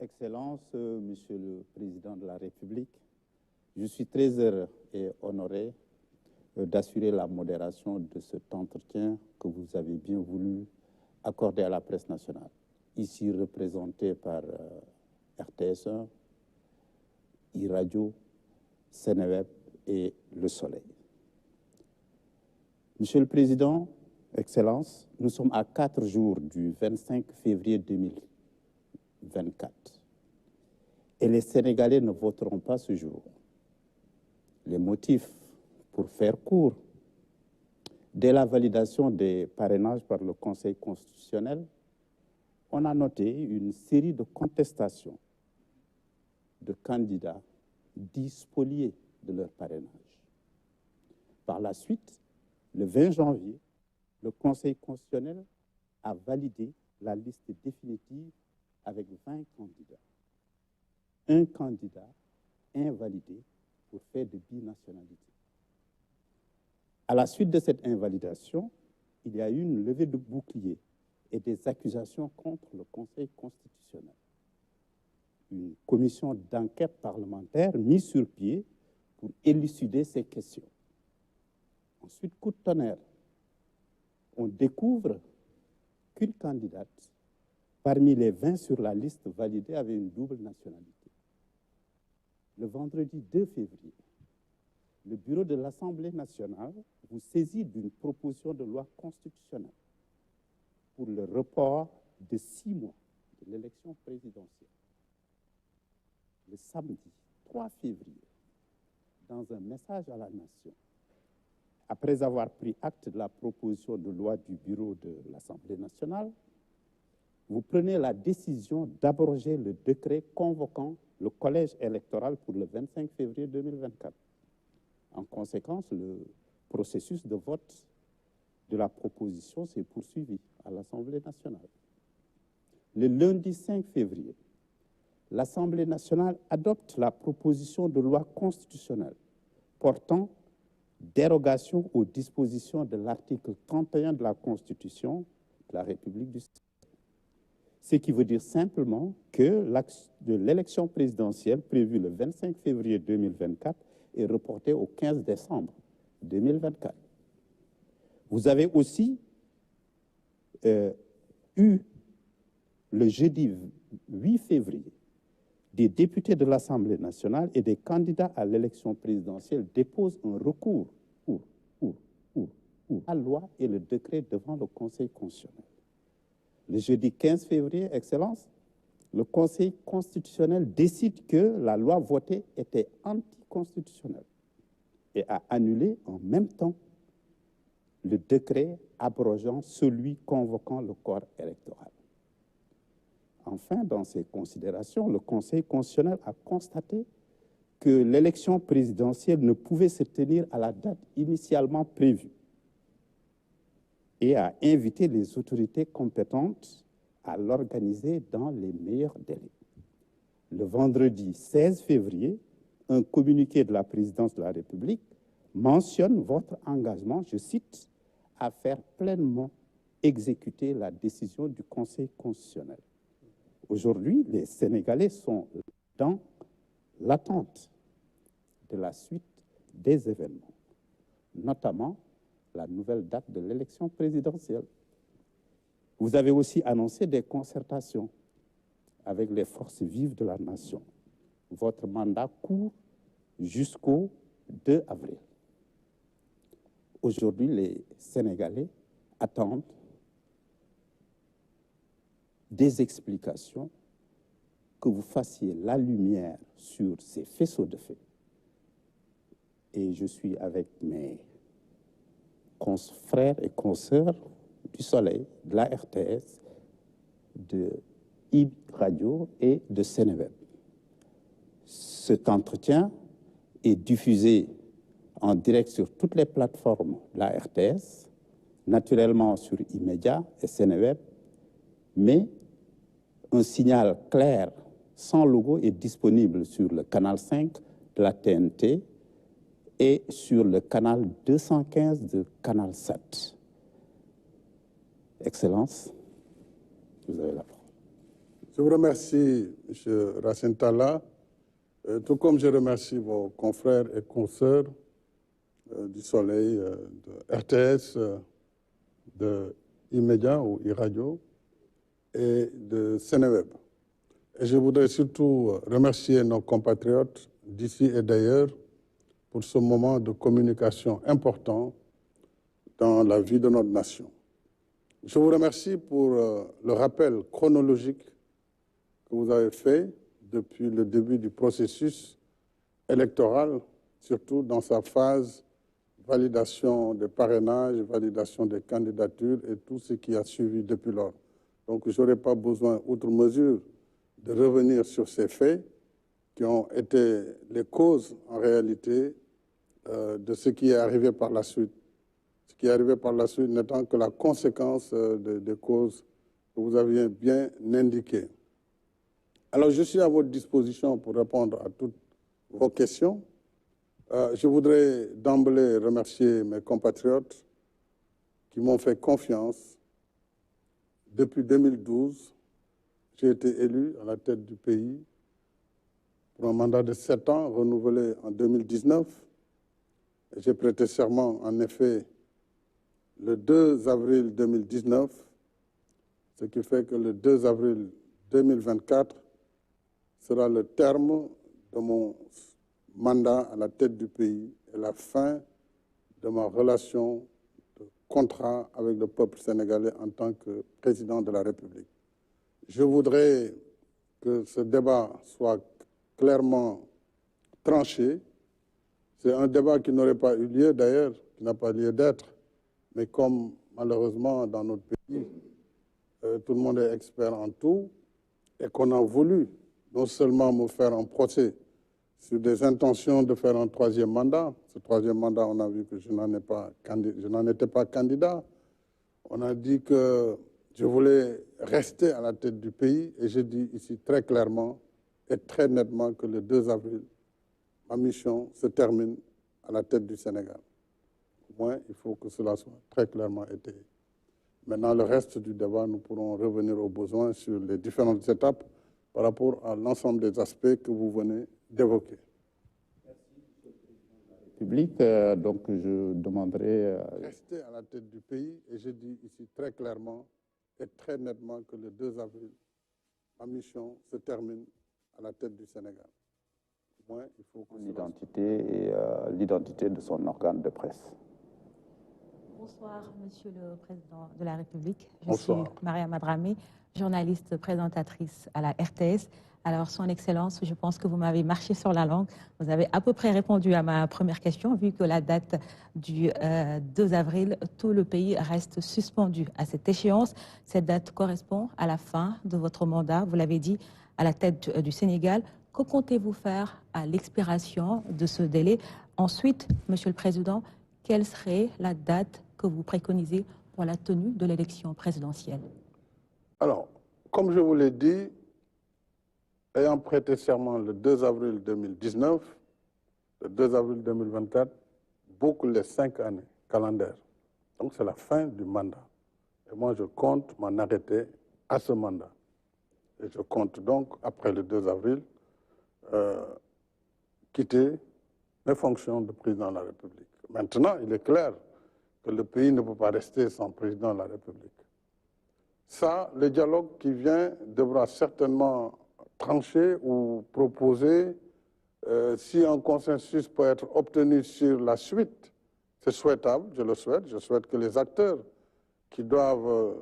Excellences, Monsieur le Président de la République, je suis très heureux et honoré d'assurer la modération de cet entretien que vous avez bien voulu accorder à la presse nationale, ici représentée par RTS1, iRadio, Seneweb et Le Soleil. Monsieur le Président, Excellences, nous sommes à 4 jours du 25 février 2024 et les Sénégalais ne voteront pas ce jour. Les motifs, pour faire court, dès la validation des parrainages par le Conseil constitutionnel, on a noté une série de contestations de candidats dits spoliés de leur parrainage. Par la suite, le 20 janvier, le Conseil constitutionnel a validé la liste définitive avec 20 candidats. Un candidat invalidé pour fait de binationalité. À la suite de cette invalidation, il y a eu une levée de bouclier et des accusations contre le Conseil constitutionnel. Une commission d'enquête parlementaire mise sur pied pour élucider ces questions. Ensuite, coup de tonnerre, on découvre qu'une candidate, parmi les 20 sur la liste validée, avait une double nationalité. Le vendredi 2 février, le bureau de l'Assemblée nationale vous saisit d'une proposition de loi constitutionnelle pour le report de 6 mois de l'élection présidentielle. Le samedi 3 février, dans un message à la nation, après avoir pris acte de la proposition de loi du bureau de l'Assemblée nationale, vous prenez la décision d'abroger le décret convoquant le collège électoral pour le 25 février 2024. En conséquence, le processus de vote de la proposition s'est poursuivi à l'Assemblée nationale. Le lundi 5 février, l'Assemblée nationale adopte la proposition de loi constitutionnelle portant dérogation aux dispositions de l'article 31 de la Constitution de la République du Sénégal. Ce qui veut dire simplement que l'élection présidentielle prévue le 25 février 2024 est reportée au 15 décembre 2024. Vous avez aussi eu le jeudi 8 février des députés de l'Assemblée nationale et des candidats à l'élection présidentielle déposent un recours pour la loi et le décret devant le Conseil constitutionnel. Le jeudi 15 février, Excellence, le Conseil constitutionnel décide que la loi votée était anticonstitutionnelle et a annulé en même temps le décret abrogeant celui convoquant le corps électoral. Enfin, dans ses considérations, le Conseil constitutionnel a constaté que l'élection présidentielle ne pouvait se tenir à la date initialement prévue et a invité les autorités compétentes à l'organiser dans les meilleurs délais. Le vendredi 16 février, un communiqué de la présidence de la République mentionne votre engagement, je cite, à faire pleinement exécuter la décision du Conseil constitutionnel. Aujourd'hui, les Sénégalais sont dans l'attente de la suite des événements, notamment la nouvelle date de l'élection présidentielle. Vous avez aussi annoncé des concertations avec les forces vives de la nation. Votre mandat court jusqu'au 2 avril. Aujourd'hui, les Sénégalais attendent des explications, que vous fassiez la lumière sur ces faisceaux de faits. Et je suis avec mes frères et consoeurs du Soleil, de la RTS, de iRadio et de Seneweb. Cet entretien est diffusé en direct sur toutes les plateformes de la RTS, naturellement sur iMédia et Seneweb, mais un signal clair, sans logo, est disponible sur le canal 5 de la TNT et sur le canal 215 de Canal 7. Excellence, vous avez la parole. Je vous remercie, M. Racine Talla, tout comme je remercie vos confrères et consoeurs du Soleil, de RTS, de E-Média ou e-Radio et de Sénéweb. Et je voudrais surtout remercier nos compatriotes d'ici et d'ailleurs pour ce moment de communication important dans la vie de notre nation. Je vous remercie pour le rappel chronologique que vous avez fait depuis le début du processus électoral, surtout dans sa phase validation des parrainages, validation des candidatures et tout ce qui a suivi depuis lors. Donc, je n'aurai pas besoin, outre mesure, de revenir sur ces faits qui ont été les causes, en réalité, de ce qui est arrivé par la suite. Ce qui est arrivé par la suite n'étant que la conséquence des causes que vous aviez bien indiquées. Alors, je suis à votre disposition pour répondre à toutes vos questions. Je voudrais d'emblée remercier mes compatriotes qui m'ont fait confiance. Depuis 2012, j'ai été élu à la tête du pays pour un mandat de 7 ans, renouvelé en 2019. J'ai prêté serment, en effet, le 2 avril 2019, ce qui fait que le 2 avril 2024 sera le terme de mon mandat à la tête du pays et la fin de ma relation de contrat avec le peuple sénégalais en tant que président de la République. Je voudrais que ce débat soit clairement tranché. C'est un débat qui n'aurait pas eu lieu d'ailleurs, qui n'a pas lieu d'être, mais comme malheureusement dans notre pays, tout le monde est expert en tout et qu'on a voulu non seulement me faire un procès sur des intentions de faire un troisième mandat. Ce troisième mandat, on a vu que je n'en étais pas candidat. On a dit que je voulais rester à la tête du pays et je dis ici très clairement et très nettement que le 2 avril, ma mission se termine à la tête du Sénégal. Au moins, il faut que cela soit très clairement étayé. Maintenant, le reste du débat, nous pourrons revenir aux besoins sur les différentes étapes par rapport à l'ensemble des aspects que vous venez d'évoquer. Public, donc je demanderai... Rester à la tête du pays et je dis ici très clairement et très nettement que le 2 avril, ma mission se termine à la tête du Sénégal. Au moins, il faut que l'identité et l'identité de son organe de presse. Bonsoir, Monsieur le Président de la République. Je Bonsoir. suis Maria Madrami, journaliste présentatrice à la RTS. Alors, Son Excellence, je pense que vous m'avez marché sur la langue. Vous avez à peu près répondu à ma première question, vu que la date du 2 avril, tout le pays reste suspendu à cette échéance. Cette date correspond à la fin de votre mandat, vous l'avez dit, à la tête du Sénégal. Que comptez-vous faire à l'expiration de ce délai? Ensuite, Monsieur le Président, quelle serait la date que vous préconisez pour la tenue de l'élection présidentielle? Alors, comme je vous l'ai dit, ayant prêté serment le 2 avril 2019, le 2 avril 2024, boucle les 5 années calendaires. Donc, c'est la fin du mandat. Et moi, je compte m'en arrêter à ce mandat. Et je compte donc, après le 2 avril, quitter mes fonctions de président de la République. Maintenant, il est clair que le pays ne peut pas rester sans président de la République. Ça, le dialogue qui vient devra certainement trancher ou proposer, si un consensus peut être obtenu sur la suite, c'est souhaitable, je le souhaite. Je souhaite que les acteurs qui doivent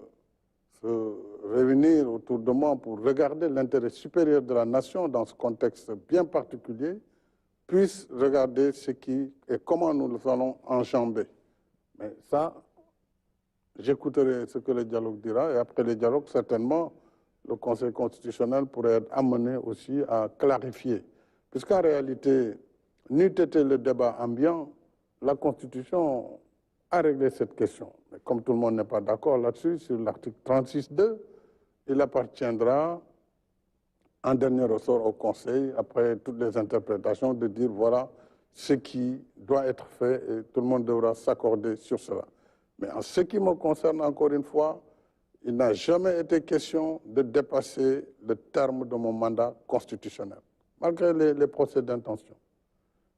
se réunir autour de moi pour regarder l'intérêt supérieur de la nation dans ce contexte bien particulier puissent regarder ce qui et comment nous allons enjamber. Mais ça, j'écouterai ce que le dialogue dira et après le dialogue, certainement, le Conseil constitutionnel pourrait être amené aussi à clarifier. Puisqu'en réalité, n'eût été le débat ambiant, la Constitution a réglé cette question. Mais comme tout le monde n'est pas d'accord là-dessus, sur l'article 36.2, il appartiendra en dernier ressort au Conseil, après toutes les interprétations, de dire voilà ce qui doit être fait et tout le monde devra s'accorder sur cela. Mais en ce qui me concerne, encore une fois, il n'a jamais été question de dépasser le terme de mon mandat constitutionnel, malgré les procès d'intention.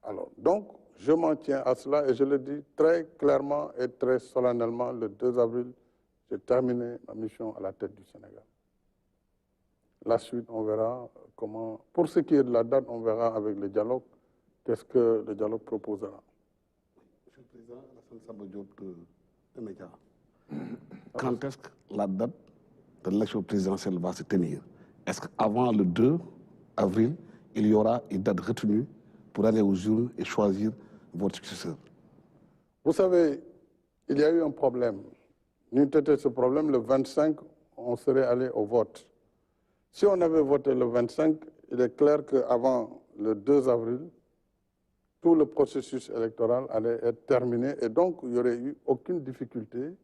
Alors, donc, je m'en tiens à cela et je le dis très clairement et très solennellement, le 2 avril, j'ai terminé ma mission à la tête du Sénégal. La suite, on verra comment... Pour ce qui est de la date, on verra avec le dialogue, qu'est-ce que le dialogue proposera. Monsieur le Président, Alassane Samba Diop de Média. Quand est-ce que la date de l'élection présidentielle va se tenir? Est-ce qu'avant le 2 avril, il y aura une date retenue pour aller aux urnes et choisir votre successeur? Vous savez, il y a eu un problème. N'eût été ce problème, le 25, on serait allé au vote. Si on avait voté le 25, il est clair qu'avant le 2 avril, tout le processus électoral allait être terminé et donc il n'y aurait eu aucune difficulté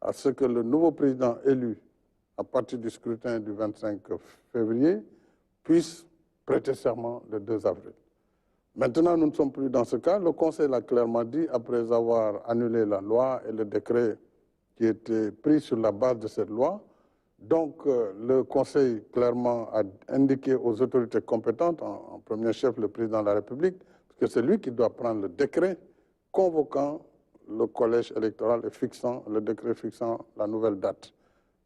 à ce que le nouveau président élu à partir du scrutin du 25 février puisse prêter serment le 2 avril. Maintenant, nous ne sommes plus dans ce cas. Le Conseil l'a clairement dit, après avoir annulé la loi et le décret qui était pris sur la base de cette loi. Donc, le Conseil clairement a indiqué aux autorités compétentes, en premier chef le président de la République, que c'est lui qui doit prendre le décret convoquant le collège électoral et fixant le décret fixant la nouvelle date.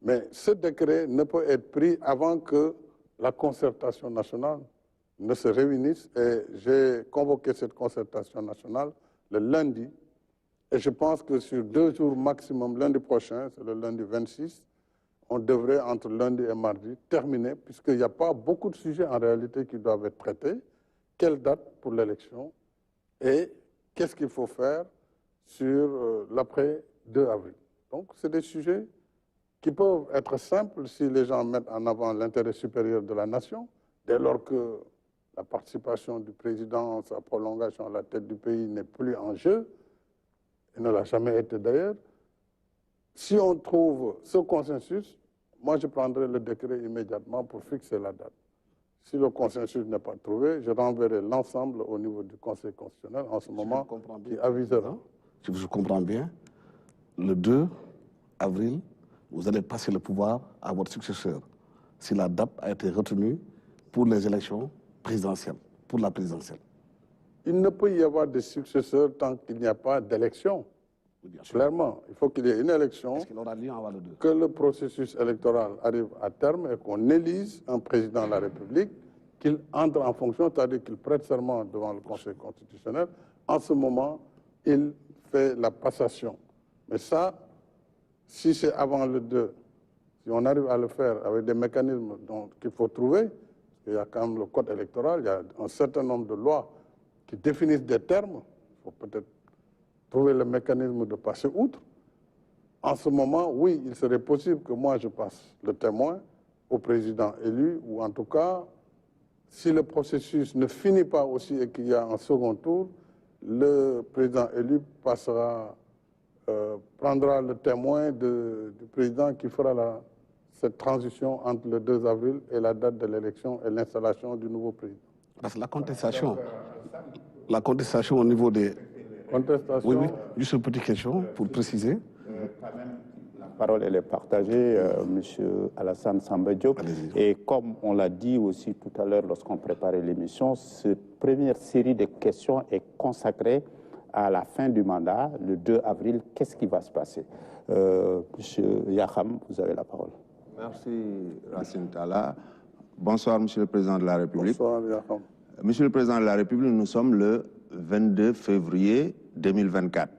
Mais ce décret ne peut être pris avant que la concertation nationale ne se réunisse. Et j'ai convoqué cette concertation nationale le lundi. Et je pense que sur 2 jours maximum, lundi prochain, c'est le lundi 26, on devrait, entre lundi et mardi, terminer, puisqu'il n'y a pas beaucoup de sujets en réalité qui doivent être traités. Quelle date pour l'élection et qu'est-ce qu'il faut faire sur l'après 2 avril. Donc, c'est des sujets qui peuvent être simples si les gens mettent en avant l'intérêt supérieur de la nation, dès lors que la participation du président, sa prolongation à la tête du pays n'est plus en jeu, et ne l'a jamais été d'ailleurs. Si on trouve ce consensus, moi je prendrai le décret immédiatement pour fixer la date. Si le consensus n'est pas trouvé, je renverrai l'ensemble au niveau du Conseil constitutionnel en ce moment qui avisera. Si je comprends bien, le 2 avril, vous allez passer le pouvoir à votre successeur si la date a été retenue pour les élections présidentielles, pour la présidentielle. Il ne peut y avoir de successeur tant qu'il n'y a pas d'élection. Clairement, il faut qu'il y ait une élection, Est-ce qu'il aura lieu avant le 2? que le processus électoral arrive à terme et qu'on élise un président de la République, qu'il entre en fonction, c'est-à-dire qu'il prête serment devant le Conseil constitutionnel. En ce moment, il fait la passation. Mais ça, si c'est avant le 2, si on arrive à le faire avec des mécanismes qu'il faut trouver, parce qu'il y a quand même le code électoral, il y a un certain nombre de lois qui définissent des termes, il faut peut-être trouver le mécanisme de passer outre. En ce moment, oui, il serait possible que moi je passe le témoin au président élu, ou en tout cas, si le processus ne finit pas aussi et qu'il y a un second tour, le président élu prendra le témoin du président qui fera cette transition entre le 2 avril et la date de l'élection et l'installation du nouveau président. Parce que la contestation au niveau des... Contestation. Oui, juste une petite question pour préciser. La parole elle est partagée, M. Alassane Samba Diop. Et comme on l'a dit aussi tout à l'heure lorsqu'on préparait l'émission, cette première série de questions est consacrée à la fin du mandat, le 2 avril. Qu'est-ce qui va se passer? M. Yakham, vous avez la parole. Merci, Racine Talla. Bonsoir, Monsieur le Président de la République. Bonsoir, Yakham. Monsieur le Président de la République, nous sommes le 22 février 2024.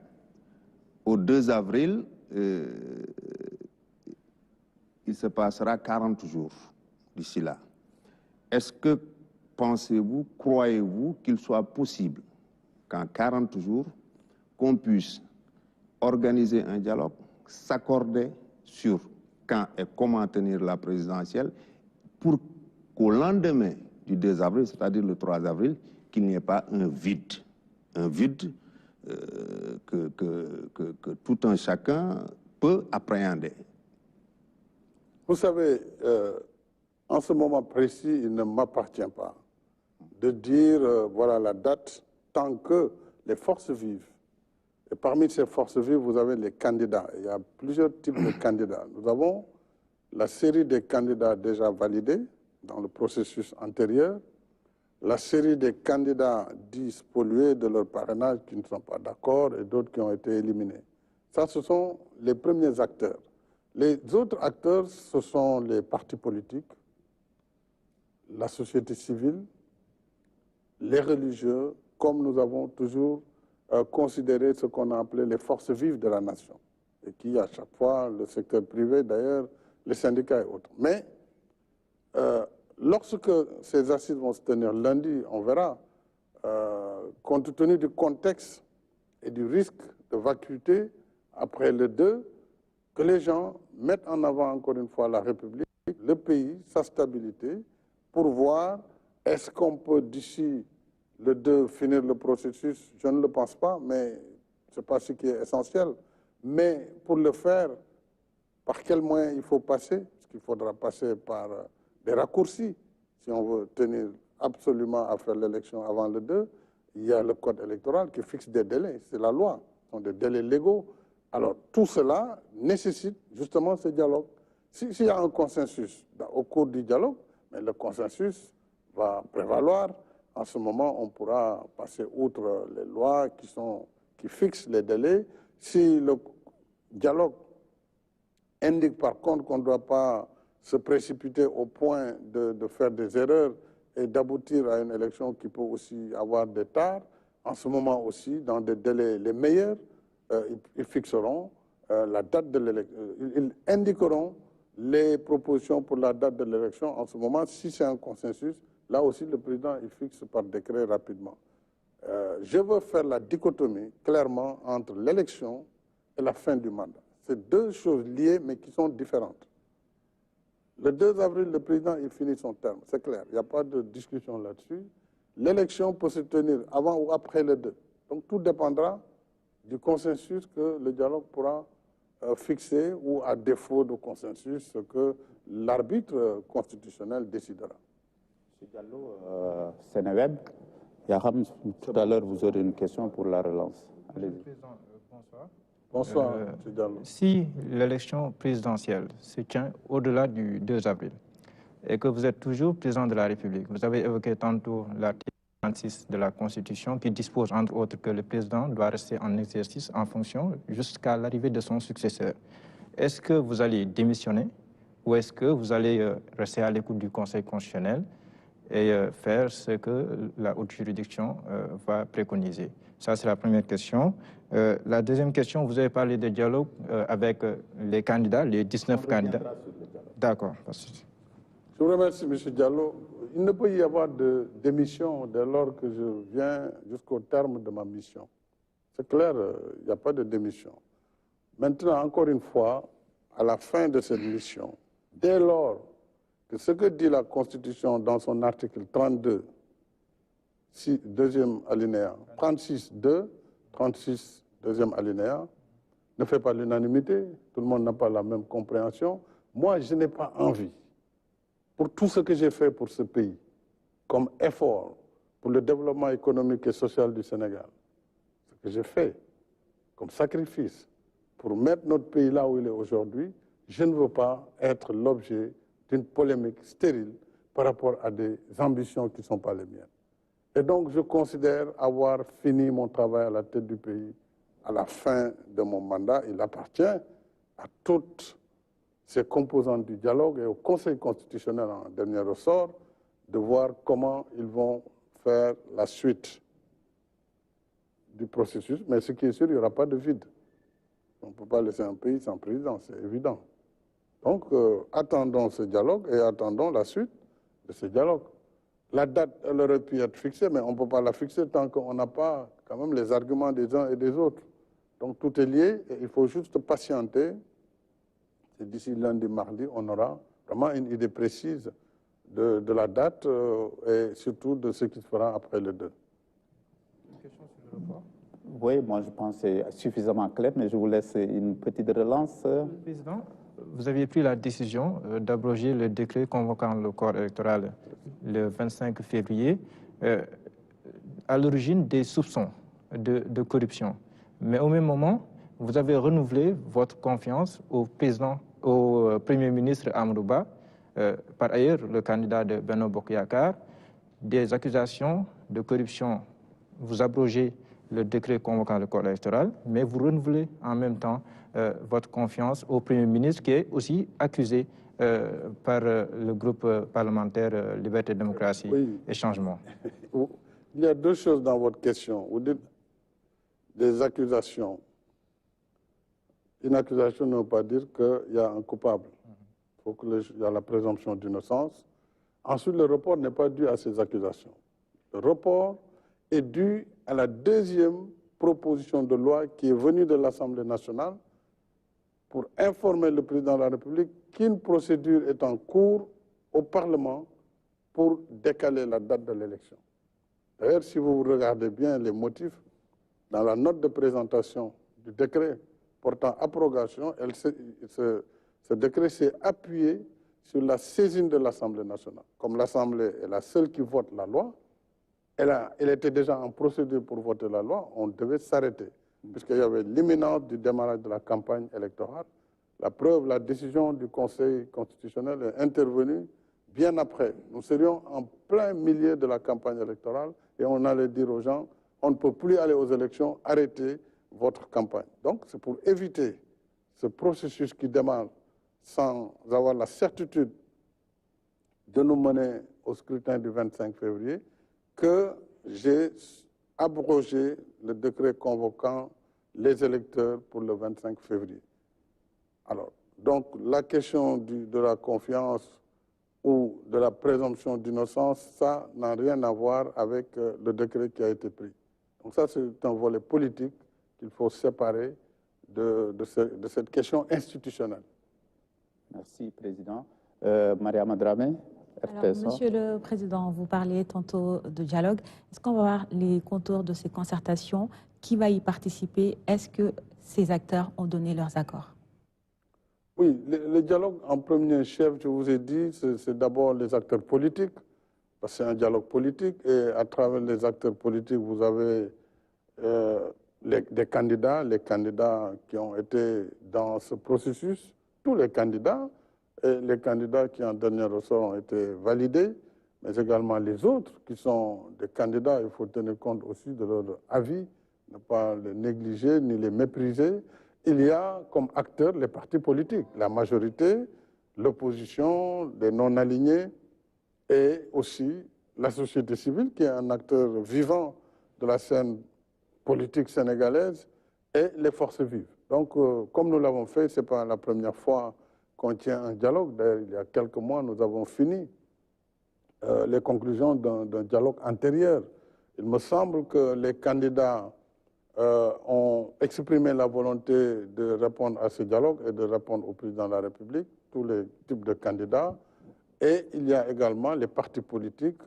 Au 2 avril, il se passera 40 jours d'ici là. Est-ce que pensez-vous, croyez-vous qu'il soit possible qu'en 40 jours, qu'on puisse organiser un dialogue, s'accorder sur quand et comment tenir la présidentielle, pour qu'au lendemain du 2 avril, c'est-à-dire le 3 avril, qu'il n'y ait pas un vide que tout un chacun peut appréhender. Vous savez, en ce moment précis, il ne m'appartient pas de dire voilà la date tant que les forces vives. Et parmi ces forces vives, vous avez les candidats. Il y a plusieurs types de candidats. Nous avons la série des candidats déjà validés dans le processus antérieur, la série des candidats dits spoliés de leur parrainage qui ne sont pas d'accord et d'autres qui ont été éliminés. Ça, ce sont les premiers acteurs. Les autres acteurs, ce sont les partis politiques, la société civile, les religieux, comme nous avons toujours considéré ce qu'on a appelé les forces vives de la nation, et qui, à chaque fois, le secteur privé, d'ailleurs, les syndicats et autres. Mais lorsque ces assises vont se tenir lundi, on verra, compte tenu du contexte et du risque de vacuité après le 2, que les gens mettent en avant encore une fois la République, le pays, sa stabilité, pour voir est-ce qu'on peut d'ici le 2 finir le processus. Je ne le pense pas, mais ce n'est pas ce qui est essentiel. Mais pour le faire, par quels moyens il faut passer? Parce qu'il faudra passer par des raccourcis. Si on veut tenir absolument à faire l'élection avant le 2, il y a le code électoral qui fixe des délais. C'est la loi. Ce sont des délais légaux. Alors, tout cela nécessite justement ce dialogue. S'il y a un consensus au cours du dialogue, mais le consensus va prévaloir. En ce moment, on pourra passer outre les lois qui fixent les délais. Si le dialogue indique par contre qu'on ne doit pas se précipiter au point de faire des erreurs et d'aboutir à une élection qui peut aussi avoir des tares, en ce moment aussi, dans des délais les meilleurs, ils fixeront la date de l'élection. Ils indiqueront les propositions pour la date de l'élection. En ce moment, si c'est un consensus, là aussi, le président il fixe par décret rapidement. Je veux faire la dichotomie clairement entre l'élection et la fin du mandat. C'est deux choses liées, mais qui sont différentes. Le 2 avril, le président il finit son terme, c'est clair. Il n'y a pas de discussion là-dessus. L'élection peut se tenir avant ou après le 2. Donc tout dépendra du consensus que le dialogue pourra fixer ou, à défaut de consensus, ce que l'arbitre constitutionnel décidera. M. Diallo, Sénéweb, Yaham, tout à l'heure, vous aurez une question pour la relance. Allez-y. Bonsoir. Bonsoir, M. Diallo. Si l'élection présidentielle se tient au-delà du 2 avril et que vous êtes toujours président de la République, vous avez évoqué tantôt l'article 36 de la Constitution qui dispose entre autres que le président doit rester en exercice en fonction jusqu'à l'arrivée de son successeur. Est-ce que vous allez démissionner ou est-ce que vous allez rester à l'écoute du Conseil constitutionnel et faire ce que la haute juridiction va préconiser? Ça, c'est la première question. La deuxième question, vous avez parlé de dialogue avec les candidats, les 19 candidats. D'accord. Je vous remercie, M. Diallo. Il ne peut y avoir de démission dès lors que je viens jusqu'au terme de ma mission. C'est clair, il n'y a pas de démission. Maintenant, encore une fois, à la fin de cette mission, dès lors que ce que dit la Constitution dans son article 32, deuxième alinéa, 36.2, 36, deuxième alinéa, ne fait pas l'unanimité, tout le monde n'a pas la même compréhension. Moi, je n'ai pas envie, pour tout ce que j'ai fait pour ce pays, comme effort pour le développement économique et social du Sénégal, ce que j'ai fait comme sacrifice pour mettre notre pays là où il est aujourd'hui, je ne veux pas être l'objet d'une polémique stérile par rapport à des ambitions qui ne sont pas les miennes. Et donc, je considère avoir fini mon travail à la tête du pays à la fin de mon mandat. Il appartient à toutes ces composantes du dialogue et au Conseil constitutionnel en dernier ressort de voir comment ils vont faire la suite du processus. Mais ce qui est sûr, il n'y aura pas de vide. On ne peut pas laisser un pays sans président, c'est évident. Donc, attendons ce dialogue et attendons la suite de ce dialogue. La date, elle aurait pu être fixée, mais on ne peut pas la fixer tant qu'on n'a pas quand même les arguments des uns et des autres. Donc, tout est lié et il faut juste patienter. Et d'ici lundi, mardi, on aura vraiment une idée précise de la date et surtout de ce qui se fera après le 2. Une question sur le report. Oui, moi je pense que c'est suffisamment clair, mais je vous laisse une petite relance. Président, vous aviez pris la décision d'abroger le décret convoquant le corps électoral le 25 février à l'origine des soupçons de corruption. Mais au même moment, vous avez renouvelé votre confiance au président au Premier ministre Amadou Ba, par ailleurs le candidat de Benno Bokk Yakaar, des accusations de corruption. Vous abrogez le décret convoquant le corps électoral, mais vous renouvelez en même temps votre confiance au Premier ministre qui est aussi accusé par le groupe parlementaire Liberté, Démocratie et Changement. Il y a deux choses dans votre question. Vous dites des accusations. Une accusation ne veut pas dire qu'il y a un coupable. Il faut qu'il y ait la présomption d'innocence. Ensuite, le report n'est pas dû à ces accusations. Le report est dû à la deuxième proposition de loi qui est venue de l'Assemblée nationale pour informer le président de la République qu'une procédure est en cours au Parlement pour décaler la date de l'élection. D'ailleurs, si vous regardez bien les motifs, dans la note de présentation du décret portant abrogation, ce décret s'est appuyé sur la saisine de l'Assemblée nationale. Comme l'Assemblée est la seule qui vote la loi, elle était déjà en procédure pour voter la loi, on devait s'arrêter, puisqu'il y avait l'imminence du démarrage de la campagne électorale. La preuve, la décision du Conseil constitutionnel est intervenue bien après. Nous serions en plein milieu de la campagne électorale et on allait dire aux gens, on ne peut plus aller aux élections, arrêtez votre campagne. Donc c'est pour éviter ce processus qui démarre sans avoir la certitude de nous mener au scrutin du 25 février que j'ai abrogé le décret convoquant les électeurs pour le 25 février. Alors, donc la question de la confiance ou de la présomption d'innocence, ça n'a rien à voir avec le décret qui a été pris. Donc ça, c'est un volet politique qu'il faut séparer de cette question institutionnelle. Merci, Président. Mariama Dramé, RTS. Monsieur le Président, vous parliez tantôt de dialogue. Est-ce qu'on va voir les contours de ces concertations? Qui va y participer? Est-ce que ces acteurs ont donné leurs accords? Oui, le dialogue, en premier chef, je vous ai dit, c'est d'abord les acteurs politiques, parce que c'est un dialogue politique, et à travers les acteurs politiques, vous avez des candidats, les candidats qui ont été dans ce processus, tous les candidats, et les candidats qui en dernier ressort ont été validés, mais également les autres qui sont des candidats, il faut tenir compte aussi de leur avis, ne pas les négliger ni les mépriser. Il y a comme acteurs les partis politiques, la majorité, l'opposition, les non-alignés et aussi la société civile qui est un acteur vivant de la scène politique sénégalaise et les forces vives. Donc, comme nous l'avons fait, ce n'est pas la première fois qu'on tient un dialogue. D'ailleurs, il y a quelques mois, nous avons fini les conclusions d'un dialogue antérieur. Il me semble que les candidats ont exprimé la volonté de répondre à ce dialogue et de répondre au président de la République, tous les types de candidats. Et il y a également les partis politiques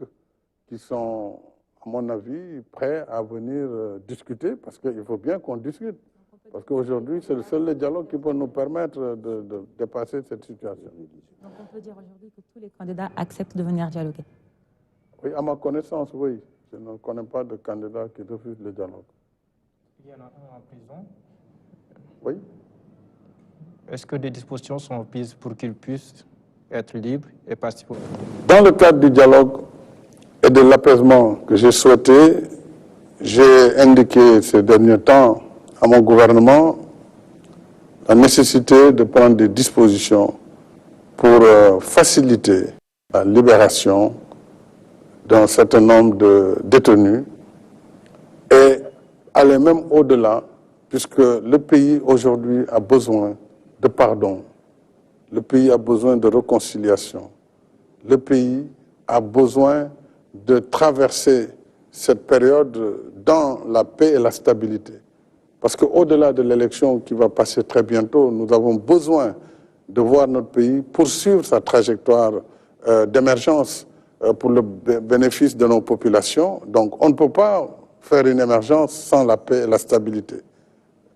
qui sont, à mon avis, prêts à venir discuter, parce qu'il faut bien qu'on discute. Parce qu'aujourd'hui, c'est seul le dialogue qui peut nous permettre de dépasser cette situation. Donc on peut dire aujourd'hui que tous les candidats acceptent de venir dialoguer? Oui, à ma connaissance, oui. Je ne connais pas de candidats qui refusent le dialogue. Il y en a un en prison. Oui. Est-ce que des dispositions sont prises pour qu'il puisse être libre et participer? Dans le cadre du dialogue et de l'apaisement que j'ai souhaité, j'ai indiqué ces derniers temps à mon gouvernement la nécessité de prendre des dispositions pour faciliter la libération d'un certain nombre de détenus et aller même au-delà, puisque le pays aujourd'hui a besoin de pardon, le pays a besoin de réconciliation, le pays a besoin de traverser cette période dans la paix et la stabilité. Parce qu'au-delà de l'élection qui va passer très bientôt, nous avons besoin de voir notre pays poursuivre sa trajectoire d'émergence pour le bénéfice de nos populations. Donc on ne peut pas faire une émergence sans la paix et la stabilité.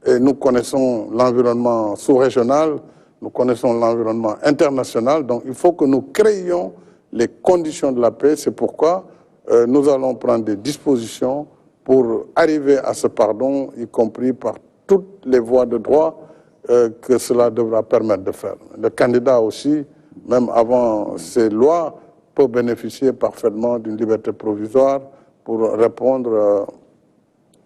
Et nous connaissons l'environnement sous-régional, nous connaissons l'environnement international, donc il faut que nous créions les conditions de la paix. C'est pourquoi nous allons prendre des dispositions pour arriver à ce pardon, y compris par toutes les voies de droit que cela devra permettre de faire. Le candidat aussi, même avant ces lois, peut bénéficier parfaitement d'une liberté provisoire pour répondre,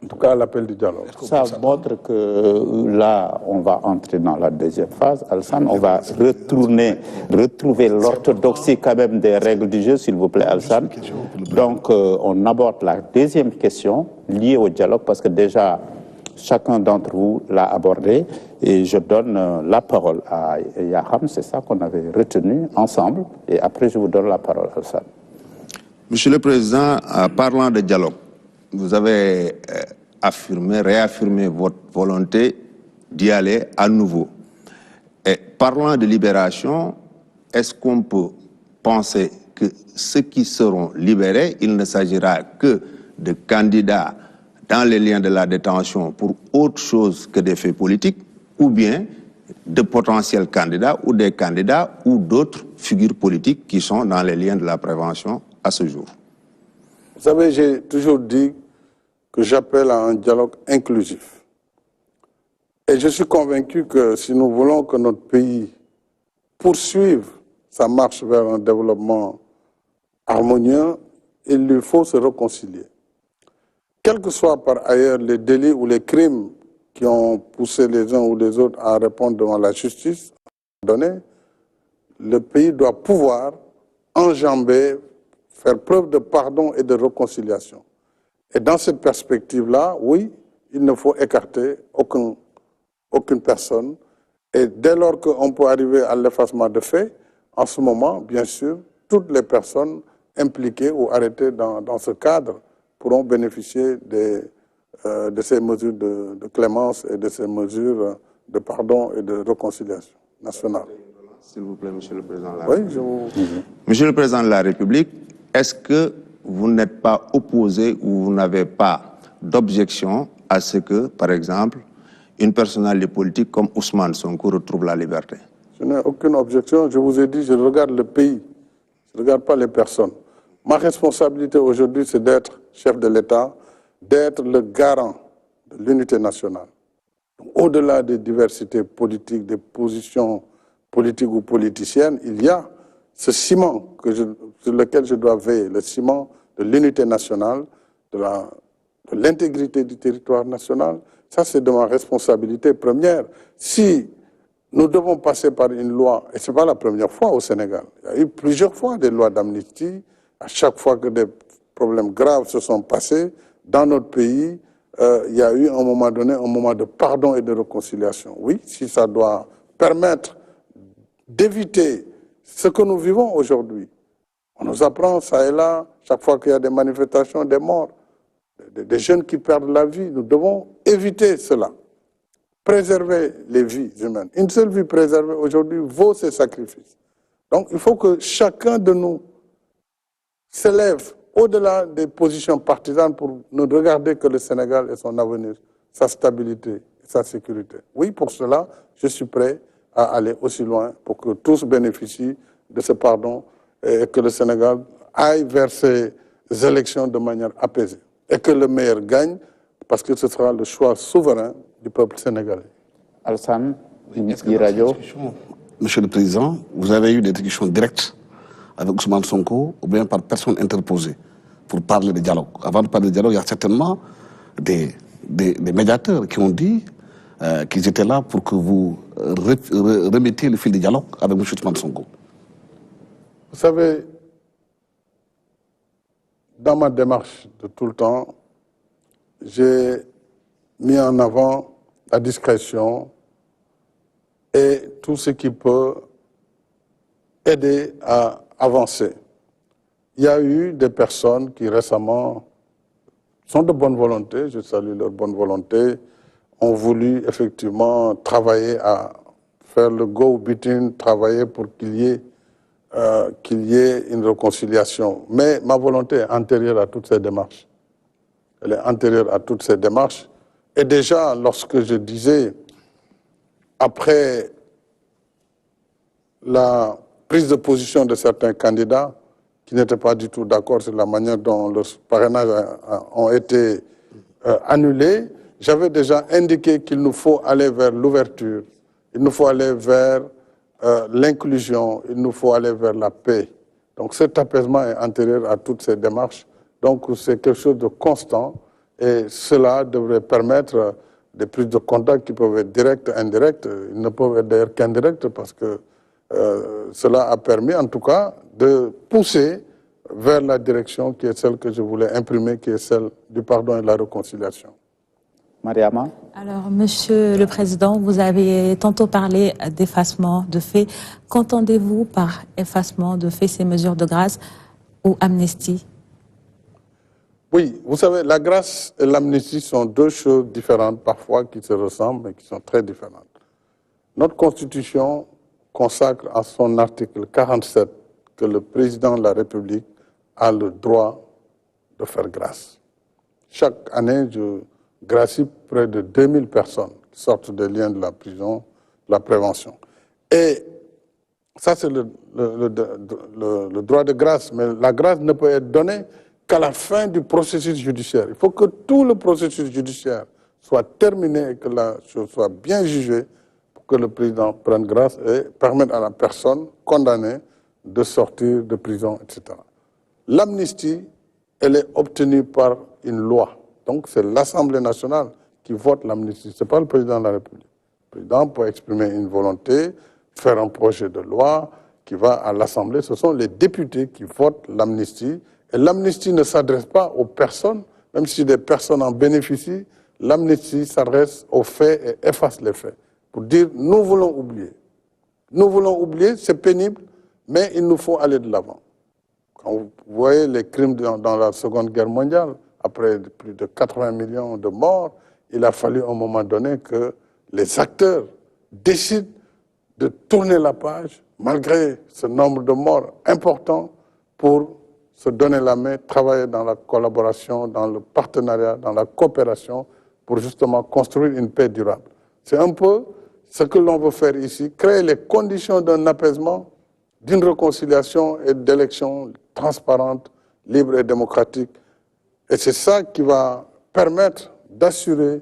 en tout cas, à l'appel du dialogue. Ça montre que là, on va entrer dans la deuxième phase. Alassane, on va retrouver l'orthodoxie quand même des règles du jeu, s'il vous plaît, Alassane. Donc, on aborde la deuxième question liée au dialogue, parce que déjà, chacun d'entre vous l'a abordé. Et je donne la parole à Yaham, c'est ça qu'on avait retenu ensemble. Et après, je vous donne la parole, Alassane. Monsieur le Président, parlant de dialogue, vous avez réaffirmé votre volonté d'y aller à nouveau. Et parlant de libération, est-ce qu'on peut penser que ceux qui seront libérés, il ne s'agira que de candidats dans les liens de la détention pour autre chose que des faits politiques, ou bien de potentiels candidats ou des candidats ou d'autres figures politiques qui sont dans les liens de la prévention à ce jour? Vous savez, j'ai toujours dit que j'appelle à un dialogue inclusif. Et je suis convaincu que si nous voulons que notre pays poursuive sa marche vers un développement harmonieux, il lui faut se réconcilier. Quels que soient par ailleurs les délits ou les crimes qui ont poussé les uns ou les autres à répondre devant la justice, le pays doit pouvoir enjamber, faire preuve de pardon et de réconciliation. Et dans cette perspective-là, oui, il ne faut écarter aucune personne. Et dès lors qu'on peut arriver à l'effacement de faits, en ce moment, bien sûr, toutes les personnes impliquées ou arrêtées dans ce cadre pourront bénéficier de ces mesures de clémence et de ces mesures de pardon et de réconciliation nationale. S'il vous plaît, Monsieur le Président de la République. Monsieur le Président de la République, est-ce que vous n'êtes pas opposé ou vous n'avez pas d'objection à ce que, par exemple, une personnalité politique comme Ousmane Sonko retrouve la liberté? Je n'ai aucune objection. Je vous ai dit, je regarde le pays. Je ne regarde pas les personnes. Ma responsabilité aujourd'hui, c'est d'être chef de l'État, d'être le garant de l'unité nationale. Au-delà des diversités politiques, des positions politiques ou politiciennes, il y a ce ciment sur lequel je dois veiller, le ciment de l'unité nationale, de l'intégrité du territoire national. Ça, c'est de ma responsabilité première. Si nous devons passer par une loi, et ce n'est pas la première fois au Sénégal, il y a eu plusieurs fois des lois d'amnistie, à chaque fois que des problèmes graves se sont passés, dans notre pays, il y a eu à un moment donné un moment de pardon et de réconciliation. Oui, si ça doit permettre d'éviter ce que nous vivons aujourd'hui. On nous apprend ça et là, chaque fois qu'il y a des manifestations, des morts, des jeunes qui perdent la vie. Nous devons éviter cela, préserver les vies humaines. Une seule vie préservée aujourd'hui vaut ses sacrifices. Donc il faut que chacun de nous s'élève au-delà des positions partisanes pour ne regarder que le Sénégal et son avenir, sa stabilité et sa sécurité. Oui, pour cela, je suis prêt à aller aussi loin pour que tous bénéficient de ce pardon et que le Sénégal aille vers ces élections de manière apaisée. Et que le meilleur gagne, parce que ce sera le choix souverain du peuple sénégalais. Alassane, Monsieur le Président, vous avez eu des discussions directes avec Ousmane Sonko ou bien par personne interposée pour parler de dialogue. Avant de parler de dialogue, il y a certainement des médiateurs qui ont dit qu'ils étaient là pour que vous remettiez le fil du dialogue avec M. Ousmane Sonko. Vous savez, dans ma démarche de tout le temps, j'ai mis en avant la discrétion et tout ce qui peut aider à avancer. Il y a eu des personnes qui récemment sont de bonne volonté, je salue leur bonne volonté, ont voulu effectivement travailler à faire le go-between, travailler pour qu'il y ait une réconciliation. Mais ma volonté est antérieure à toutes ces démarches. Elle est antérieure à toutes ces démarches. Et déjà, lorsque je disais, après la prise de position de certains candidats qui n'étaient pas du tout d'accord sur la manière dont leurs parrainages ont été annulés, j'avais déjà indiqué qu'il nous faut aller vers l'ouverture il nous faut aller vers l'inclusion, il nous faut aller vers la paix. Donc cet apaisement est antérieur à toutes ces démarches. Donc c'est quelque chose de constant et cela devrait permettre des prises de contact qui peuvent être directes, indirectes. Ils ne peuvent être d'ailleurs qu'indirectes parce que cela a permis en tout cas de pousser vers la direction qui est celle que je voulais imprimer, qui est celle du pardon et de la réconciliation. Mariama? Alors, Monsieur le Président, vous avez tantôt parlé d'effacement de faits. Qu'entendez-vous par effacement de faits, ces mesures de grâce ou amnistie? Oui, vous savez, la grâce et l'amnistie sont deux choses différentes, parfois qui se ressemblent, mais qui sont très différentes. Notre Constitution consacre à son article 47 que le président de la République a le droit de faire grâce. Chaque année, je gracie près de 2000 personnes qui sortent des liens de la prison, de la prévention. Et ça, c'est le droit de grâce, mais la grâce ne peut être donnée qu'à la fin du processus judiciaire. Il faut que tout le processus judiciaire soit terminé et que la chose soit bien jugée pour que le président prenne grâce et permette à la personne condamnée de sortir de prison, etc. L'amnistie, elle est obtenue par une loi. Donc c'est l'Assemblée nationale qui vote l'amnistie, ce n'est pas le président de la République. Le président peut exprimer une volonté, faire un projet de loi qui va à l'Assemblée. Ce sont les députés qui votent l'amnistie. Et l'amnistie ne s'adresse pas aux personnes, même si des personnes en bénéficient. L'amnistie s'adresse aux faits et efface les faits. Pour dire, nous voulons oublier. Nous voulons oublier, c'est pénible, mais il nous faut aller de l'avant. Quand vous voyez les crimes dans la Seconde Guerre mondiale, après plus de 80 millions de morts, il a fallu à un moment donné que les acteurs décident de tourner la page, malgré ce nombre de morts important, pour se donner la main, travailler dans la collaboration, dans le partenariat, dans la coopération, pour justement construire une paix durable. C'est un peu ce que l'on veut faire ici, créer les conditions d'un apaisement, d'une réconciliation et d'élections transparentes, libres et démocratiques. Et c'est ça qui va permettre d'assurer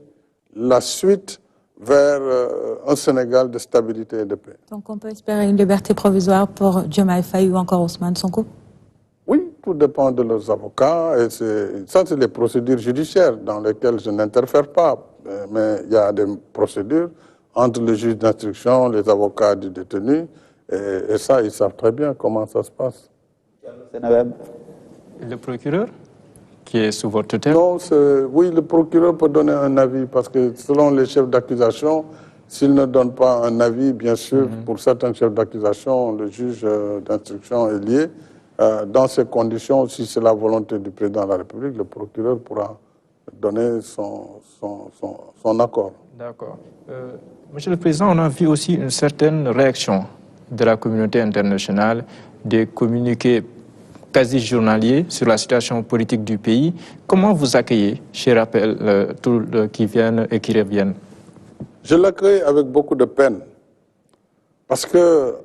la suite vers un Sénégal de stabilité et de paix. Donc on peut espérer une liberté provisoire pour Diomaye Faye ou encore Ousmane Sonko? Oui, tout dépend de leurs avocats. Et ça, c'est les procédures judiciaires dans lesquelles je n'interfère pas. Mais il y a des procédures entre le juge d'instruction, les avocats du détenu. Et ça, ils savent très bien comment ça se passe. Le procureur qui est sous votre tutelle? Non, oui, le procureur peut donner un avis parce que selon les chefs d'accusation, s'il ne donne pas un avis, bien sûr, pour certains chefs d'accusation, le juge d'instruction est lié. Dans ces conditions, si c'est la volonté du président de la République, le procureur pourra donner son accord. D'accord. Monsieur le Président, on a vu aussi une certaine réaction de la communauté internationale, des communiqués quasi journaliers sur la situation politique du pays. Comment vous accueillez, je rappelle, tous qui viennent et qui reviennent? Je l'accueille avec beaucoup de peine, parce que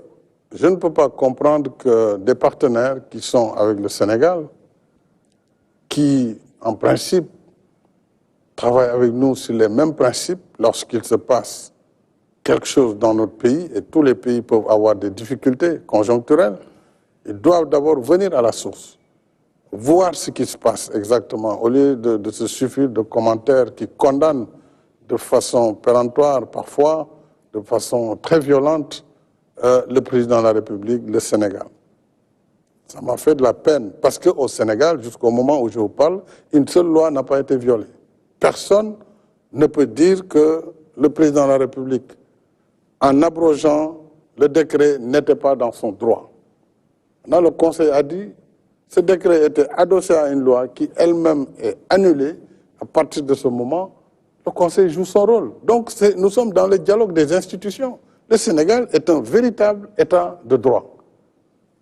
je ne peux pas comprendre que des partenaires qui sont avec le Sénégal, qui, en principe, travaillent avec nous sur les mêmes principes, lorsqu'il se passe quelque chose dans notre pays, et tous les pays peuvent avoir des difficultés conjoncturelles, ils doivent d'abord venir à la source, voir ce qui se passe exactement, au lieu de se suffire de commentaires qui condamnent de façon péremptoire, parfois, de façon très violente, le président de la République, le Sénégal. Ça m'a fait de la peine, parce qu'au Sénégal, jusqu'au moment où je vous parle, une seule loi n'a pas été violée. Personne ne peut dire que le président de la République, en abrogeant le décret, n'était pas dans son droit. Là, le Conseil a dit ce décret était adossé à une loi qui elle-même est annulée. À partir de ce moment, le Conseil joue son rôle. Donc, nous sommes dans le dialogue des institutions. Le Sénégal est un véritable État de droit.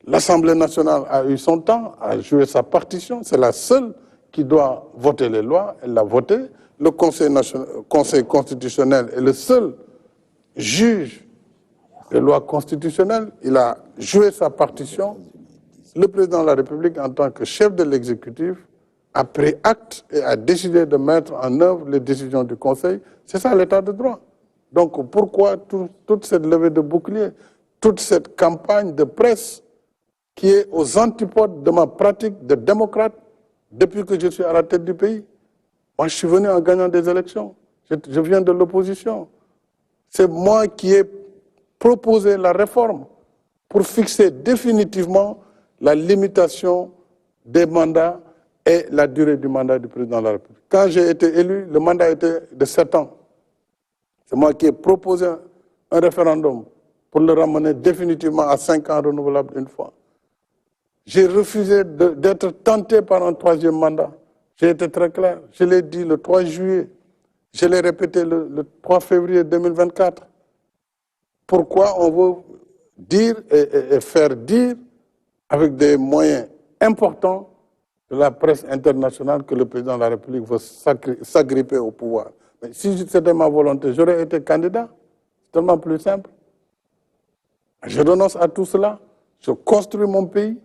L'Assemblée nationale a eu son temps, a joué sa partition. C'est la seule qui doit voter les lois. Elle l'a voté. Le Conseil constitutionnel est le seul juge des lois constitutionnelles. Il a joué sa partition. Le président de la République, en tant que chef de l'exécutif, a pris acte et a décidé de mettre en œuvre les décisions du Conseil. C'est ça l'état de droit. Donc pourquoi toute cette levée de bouclier, toute cette campagne de presse qui est aux antipodes de ma pratique de démocrate depuis que je suis à la tête du pays? Moi, je suis venu en gagnant des élections. Je viens de l'opposition. C'est moi qui ai proposé la réforme pour fixer définitivement la limitation des mandats et la durée du mandat du président de la République. Quand j'ai été élu, le mandat était de 7 ans. C'est moi qui ai proposé un référendum pour le ramener définitivement à 5 ans renouvelable une fois. J'ai refusé d'être tenté par un 3e mandat. J'ai été très clair. Je l'ai dit le 3 juillet. Je l'ai répété le 3 février 2024. Pourquoi on veut dire et faire dire avec des moyens importants de la presse internationale que le président de la République veut s'agripper au pouvoir? Mais si c'était ma volonté, j'aurais été candidat. C'est tellement plus simple. Je renonce à tout cela. Je construis mon pays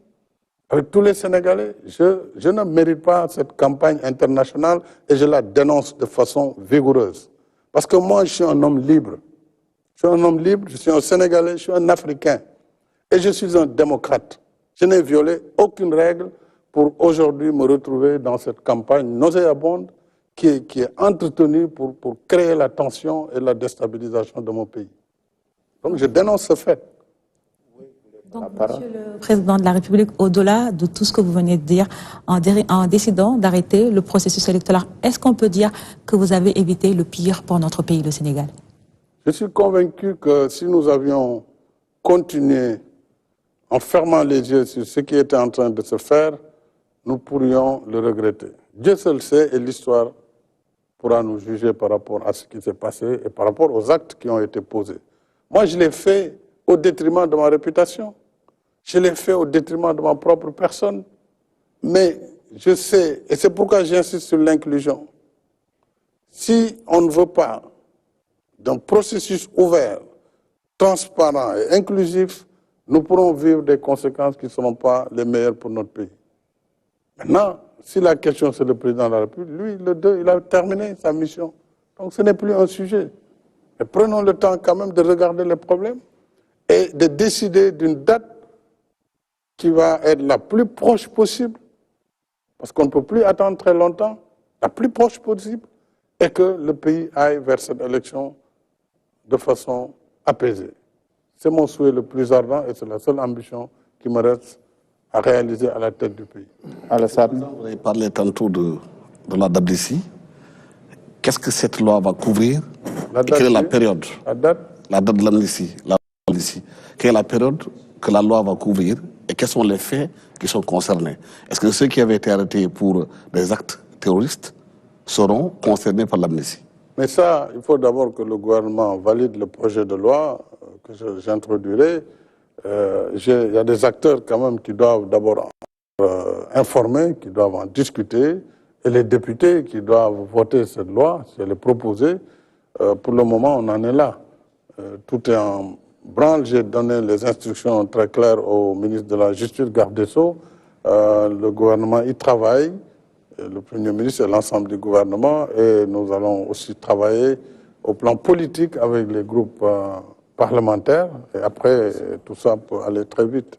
avec tous les Sénégalais. Je ne mérite pas cette campagne internationale et je la dénonce de façon vigoureuse. Parce que moi, je suis un homme libre. Je suis un homme libre, je suis un Sénégalais, je suis un Africain. Et je suis un démocrate. Je n'ai violé aucune règle pour aujourd'hui me retrouver dans cette campagne nauséabonde qui est entretenue pour créer la tension et la déstabilisation de mon pays. Donc je dénonce ce fait. Donc, Monsieur le Président de la République, au-delà de tout ce que vous venez de dire, en décidant d'arrêter le processus électoral, est-ce qu'on peut dire que vous avez évité le pire pour notre pays, le Sénégal? Je suis convaincu que si nous avions continué en fermant les yeux sur ce qui était en train de se faire, nous pourrions le regretter. Dieu seul sait et l'histoire pourra nous juger par rapport à ce qui s'est passé et par rapport aux actes qui ont été posés. Moi, je l'ai fait au détriment de ma réputation. Je l'ai fait au détriment de ma propre personne. Mais je sais, et c'est pourquoi j'insiste sur l'inclusion. Si on ne veut pas d'un processus ouvert, transparent et inclusif, nous pourrons vivre des conséquences qui ne seront pas les meilleures pour notre pays. Maintenant, si la question c'est le président de la République, lui, le 2, il a terminé sa mission. Donc ce n'est plus un sujet. Mais prenons le temps quand même de regarder les problèmes et de décider d'une date qui va être la plus proche possible, parce qu'on ne peut plus attendre très longtemps, la plus proche possible, et que le pays aille vers cette élection de façon apaisée. C'est mon souhait le plus ardent et c'est la seule ambition qui me reste à réaliser à la tête du pays. Alassane. Vous avez parlé tantôt de la date d'ici. Qu'est-ce que cette loi va couvrir? Quelle est la période? La date de l'amnistie. Quelle est la période que la loi va couvrir et quels sont les faits qui sont concernés? Est-ce que ceux qui avaient été arrêtés pour des actes terroristes seront concernés par l'amnistie? Mais ça, il faut d'abord que le gouvernement valide le projet de loi que j'introduirai. Il y a des acteurs quand même qui doivent d'abord informer, qui doivent en discuter, et les députés qui doivent voter cette loi, si elle est proposée. Pour le moment, on en est là. Tout est en branle. J'ai donné les instructions très claires au ministre de la Justice, garde des Sceaux. Le gouvernement y travaille, le Premier ministre et l'ensemble du gouvernement, et nous allons aussi travailler au plan politique avec les groupes parlementaires, et après, tout ça peut aller très vite.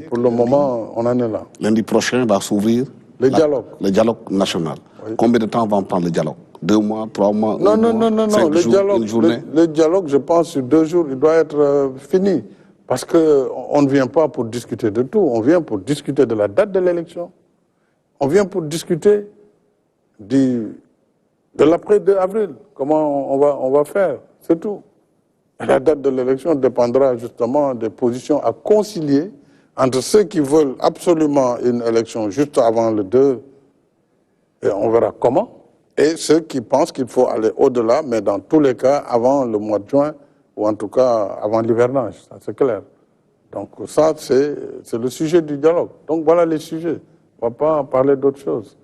Pour le moment, on en est là. Lundi prochain va s'ouvrir le dialogue national. Oui. Combien de temps va en prendre le dialogue? 2 mois, 3 mois? Non, le dialogue, je pense, sur 2 jours, il doit être fini. Parce qu'on ne vient pas pour discuter de tout, on vient pour discuter de la date de l'élection. On vient pour discuter de l'après 2 avril, comment on va faire, c'est tout. La date de l'élection dépendra justement des positions à concilier entre ceux qui veulent absolument une élection juste avant le 2, et on verra comment, et ceux qui pensent qu'il faut aller au-delà, mais dans tous les cas avant le mois de juin, ou en tout cas avant l'hivernage, ça c'est clair. Donc ça, c'est le sujet du dialogue. Donc voilà les sujets. On ne va pas parler d'autre chose.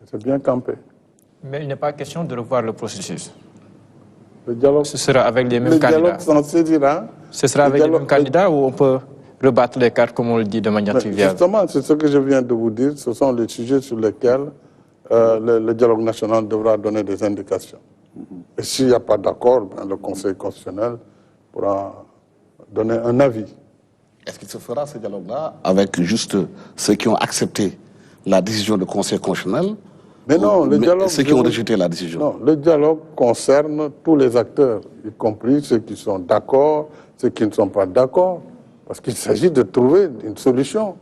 C'est bien campé. Mais il n'est pas question de revoir le processus. Le dialogue, ce sera avec les mêmes candidats. Le dialogue s'en saisira. Ce sera avec les mêmes candidats ou on peut rebattre les cartes, comme on le dit, de manière triviale? Justement, c'est ce que je viens de vous dire. Ce sont les sujets sur lesquels le dialogue national devra donner des indications. Et s'il n'y a pas d'accord, le Conseil constitutionnel pourra donner un avis. Est-ce qu'il se fera ce dialogue-là avec juste ceux qui ont accepté la décision du Conseil constitutionnel? Mais non, le dialogue... Ceux qui ont rejeté la décision. Non, le dialogue concerne tous les acteurs, y compris ceux qui sont d'accord, ceux qui ne sont pas d'accord, parce qu'il s'agit de trouver une solution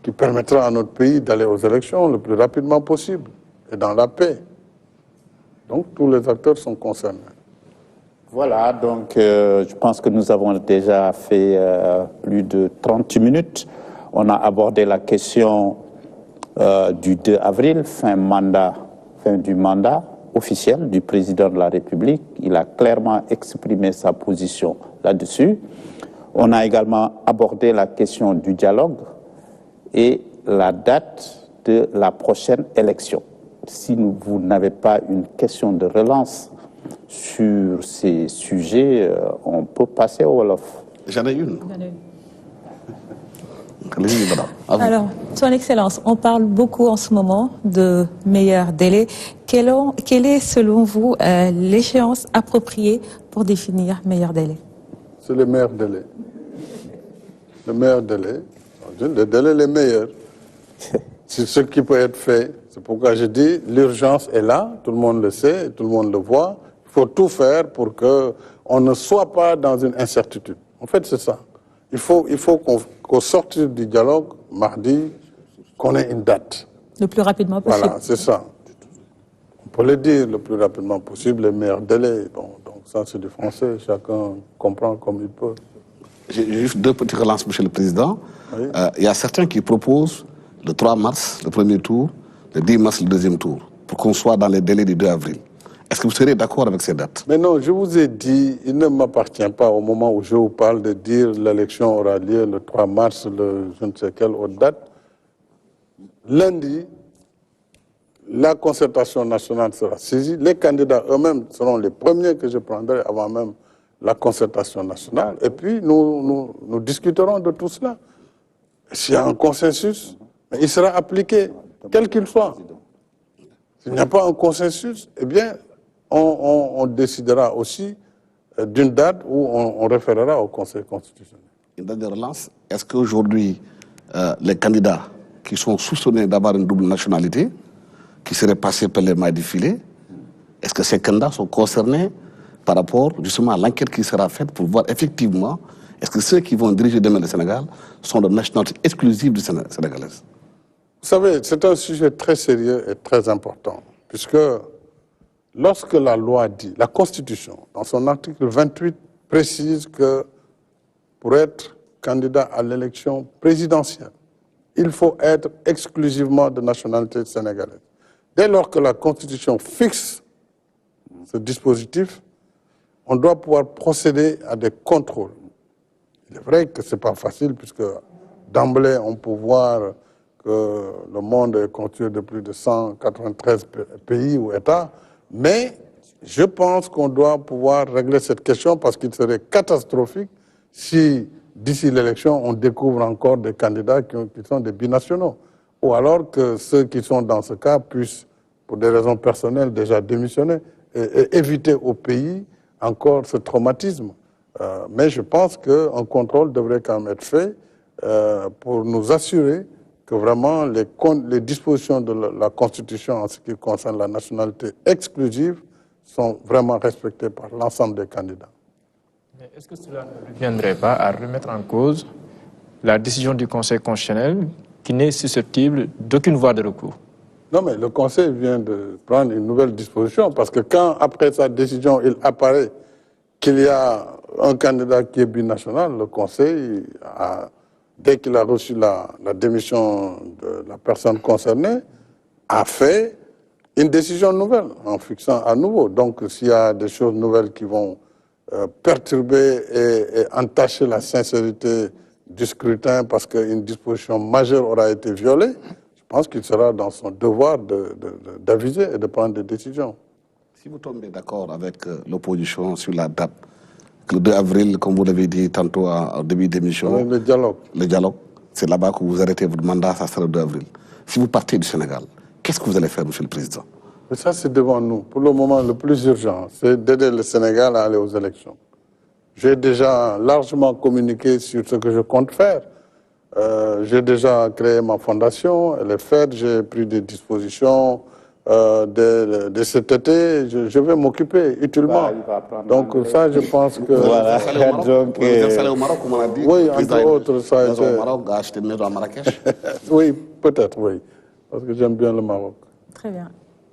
qui permettra à notre pays d'aller aux élections le plus rapidement possible et dans la paix. Donc tous les acteurs sont concernés. Voilà, donc je pense que nous avons déjà fait plus de 30 minutes. On a abordé la question du 2 avril, fin du mandat officiel du président de la République. Il a clairement exprimé sa position là-dessus. On a également abordé la question du dialogue et la date de la prochaine élection. Si vous n'avez pas une question de relance sur ces sujets, on peut passer au Wolof. J'en ai une. Alors, Son Excellence, on parle beaucoup en ce moment de meilleurs délais. Quelle est, selon vous, l'échéance appropriée pour définir meilleur délai? C'est le meilleur délai. Le meilleur délai, le délai les meilleurs. C'est ce qui peut être fait. C'est pourquoi je dis, l'urgence est là, tout le monde le sait, tout le monde le voit. Il faut tout faire pour qu'on ne soit pas dans une incertitude. En fait, c'est ça. Il faut qu'au sortir du dialogue, mardi, qu'on ait une date. Le plus rapidement possible. Voilà, c'est ça. On peut le dire le plus rapidement possible, les meilleurs délais. Bon, donc ça, c'est du français, chacun comprend comme il peut. J'ai juste deux petites relances, Monsieur le Président. Oui. Il y a certains qui proposent le 3 mars, le premier tour, le 10 mars, le deuxième tour, pour qu'on soit dans les délais du 2 avril. Est-ce que vous serez d'accord avec ces dates? Mais non, je vous ai dit, il ne m'appartient pas au moment où je vous parle de dire l'élection aura lieu le 3 mars, le je ne sais quelle autre date. Lundi, la concertation nationale sera saisie. Les candidats eux-mêmes seront les premiers que je prendrai avant même la concertation nationale. Et puis, nous discuterons de tout cela. S'il y a un consensus, il sera appliqué, quel qu'il soit. S'il n'y a pas un consensus, eh bien, on décidera aussi d'une date où on référera au Conseil constitutionnel. Une dernière relance. Est-ce qu'aujourd'hui, les candidats qui sont soupçonnés d'avoir une double nationalité, qui seraient passés par les mailles du filet, est-ce que ces candidats sont concernés par rapport justement à l'enquête qui sera faite pour voir effectivement est-ce que ceux qui vont diriger demain le Sénégal sont de nationalité exclusive du sénégalaise? Vous savez, c'est un sujet très sérieux et très important, puisque lorsque la loi dit, la Constitution, dans son article 28, précise que pour être candidat à l'élection présidentielle, il faut être exclusivement de nationalité sénégalaise. Dès lors que la Constitution fixe ce dispositif, on doit pouvoir procéder à des contrôles. Il est vrai que ce n'est pas facile, puisque d'emblée, on peut voir que le monde est constitué de plus de 193 pays ou États, mais je pense qu'on doit pouvoir régler cette question parce qu'il serait catastrophique si, d'ici l'élection, on découvre encore des candidats qui sont des binationaux. Ou alors que ceux qui sont dans ce cas puissent, pour des raisons personnelles, déjà démissionner et éviter au pays encore ce traumatisme. Mais je pense qu'un contrôle devrait quand même être fait pour nous assurer que vraiment les dispositions de la Constitution en ce qui concerne la nationalité exclusive sont vraiment respectées par l'ensemble des candidats. Mais est-ce que cela ne viendrait pas à remettre en cause la décision du Conseil constitutionnel qui n'est susceptible d'aucune voie de recours? Non, mais le Conseil vient de prendre une nouvelle disposition parce que quand, après sa décision, il apparaît qu'il y a un candidat qui est binational, le Conseil, dès qu'il a reçu la démission de la personne concernée, a fait une décision nouvelle en fixant à nouveau. Donc, s'il y a des choses nouvelles qui vont perturber et entacher la sincérité du scrutin parce qu'une disposition majeure aura été violée, je pense qu'il sera dans son devoir d'aviser et de prendre des décisions. Si vous tombez d'accord avec l'opposition sur la date, le 2 avril, comme vous l'avez dit tantôt au début d'émission, Le dialogue, c'est là-bas que vous arrêtez votre mandat, ça sera le 2 avril. Si vous partez du Sénégal, qu'est-ce que vous allez faire, Monsieur le Président? Mais ça, c'est devant nous. Pour le moment, le plus urgent, c'est d'aider le Sénégal à aller aux élections. J'ai déjà largement communiqué sur ce que je compte faire. J'ai déjà créé ma fondation, elle est faite, j'ai pris des dispositions de cet été. Je vais m'occuper utilement. Donc ça, je pense que... Voilà. Donc, Vous êtes installé au Maroc, comme on a dit. oui, entre autres, ça a été... au Maroc, a acheté une maison à Marrakech. Oui, peut-être, oui. Parce que j'aime bien le Maroc. Très bien.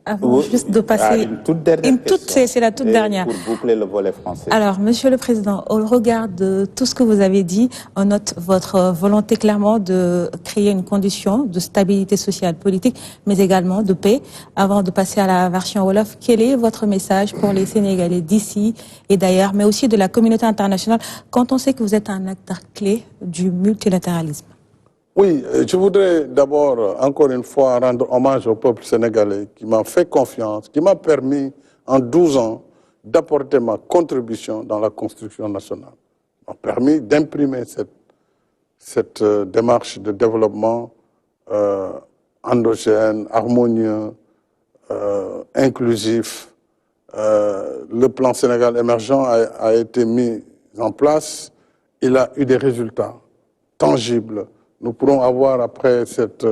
Avant juste de passer... une toute dernière question. C'est la toute dernière. Pour boucler le volet français. Alors, Monsieur le Président, au regard de tout ce que vous avez dit, on note votre volonté clairement de créer une condition de stabilité sociale, politique, mais également de paix. Avant de passer à la version Wolof, quel est votre message pour les Sénégalais d'ici et d'ailleurs, mais aussi de la communauté internationale, quand on sait que vous êtes un acteur clé du multilatéralisme? Oui, je voudrais d'abord, encore une fois, rendre hommage au peuple sénégalais qui m'a fait confiance, qui m'a permis, en 12 ans, d'apporter ma contribution dans la construction nationale. M'a permis d'imprimer cette démarche de développement endogène, harmonieux, inclusif. Le plan Sénégal émergent a été mis en place. Il a eu des résultats tangibles. Nous pourrons avoir, après cette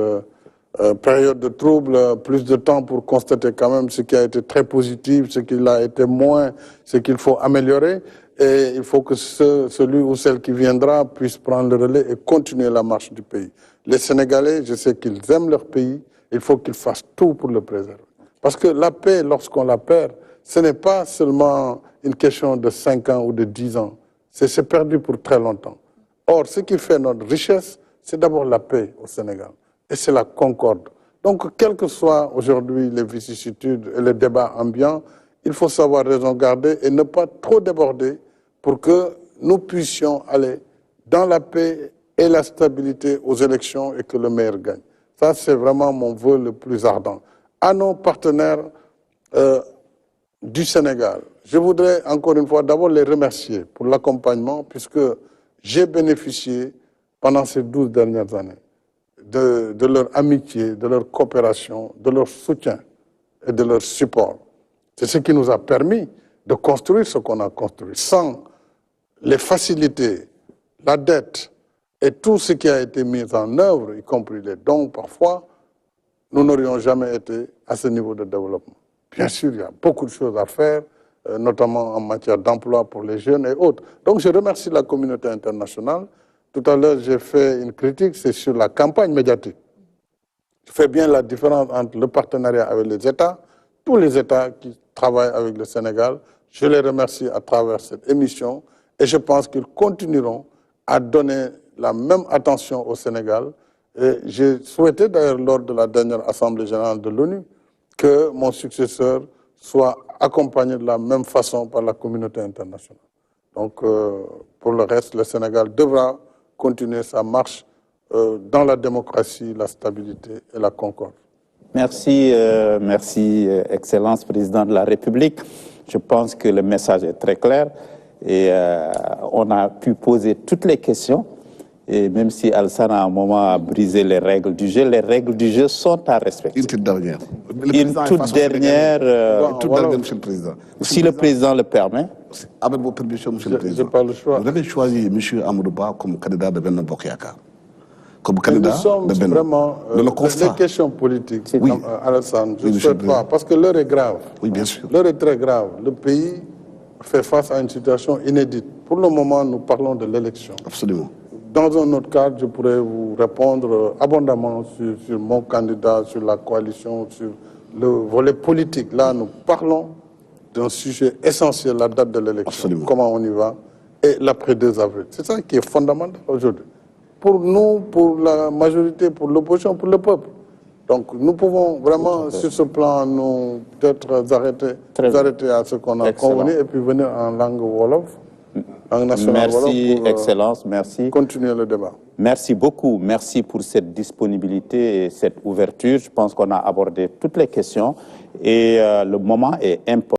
période de trouble, plus de temps pour constater quand même ce qui a été très positif, ce qui a été moins, ce qu'il faut améliorer. Et il faut que celui ou celle qui viendra puisse prendre le relais et continuer la marche du pays. Les Sénégalais, je sais qu'ils aiment leur pays, il faut qu'ils fassent tout pour le préserver. Parce que la paix, lorsqu'on la perd, ce n'est pas seulement une question de 5 ans ou de 10 ans. C'est perdu pour très longtemps. Or, ce qui fait notre richesse, c'est d'abord la paix au Sénégal. Et c'est la concorde. Donc, quelles que soient aujourd'hui les vicissitudes et les débats ambiants, il faut savoir raison garder et ne pas trop déborder pour que nous puissions aller dans la paix et la stabilité aux élections et que le meilleur gagne. Ça, c'est vraiment mon vœu le plus ardent. À nos partenaires du Sénégal, je voudrais encore une fois d'abord les remercier pour l'accompagnement puisque j'ai bénéficié pendant ces 12 dernières années de leur amitié, de leur coopération, de leur soutien et de leur support. C'est ce qui nous a permis de construire ce qu'on a construit. Sans les facilités, la dette et tout ce qui a été mis en œuvre, y compris les dons parfois, nous n'aurions jamais été à ce niveau de développement. Bien sûr, il y a beaucoup de choses à faire, notamment en matière d'emploi pour les jeunes et autres. Donc je remercie la communauté internationale. Tout à l'heure, j'ai fait une critique, c'est sur la campagne médiatique. Je fais bien la différence entre le partenariat avec les États, tous les États qui travaillent avec le Sénégal. Je les remercie à travers cette émission et je pense qu'ils continueront à donner la même attention au Sénégal. Et j'ai souhaité d'ailleurs lors de la dernière Assemblée générale de l'ONU que mon successeur soit accompagné de la même façon par la communauté internationale. Donc, pour le reste, le Sénégal devra continuer sa marche dans la démocratie, la stabilité et la concorde. Merci, merci, Excellence, Président de la République. Je pense que le message est très clair et on a pu poser toutes les questions. Et même si Alassane à un moment a brisé les règles du jeu sont à respecter. Une toute dernière. Une toute dernière, Monsieur le Président. Si le Président le permet. Avec vos permissions, Monsieur le Président. Pas le choix. Vous avez choisi M. Amadouba comme candidat de Benno Bokk Yakaar. Comme candidat nous sommes de Benno. Vraiment, les questions politiques, oui. Alassane, je ne souhaite pas, parce que l'heure est grave. Oui, bien sûr. L'heure est très grave. Le pays fait face à une situation inédite. Pour le moment, nous parlons de l'élection. Absolument. Dans un autre cadre, je pourrais vous répondre abondamment sur mon candidat, sur la coalition, sur le volet politique. Là, nous parlons d'un sujet essentiel, la date de l'élection, comment on y va, et l'après 2 avril. C'est ça qui est fondamental aujourd'hui. Pour nous, pour la majorité, pour l'opposition, pour le peuple. Donc nous pouvons vraiment, sur ce plan, nous peut-être arrêter à ce qu'on a convenu et puis venir en langue Wolof. Merci, Excellence, merci. Continuer le débat. Merci beaucoup, merci pour cette disponibilité et cette ouverture. Je pense qu'on a abordé toutes les questions et le moment est important.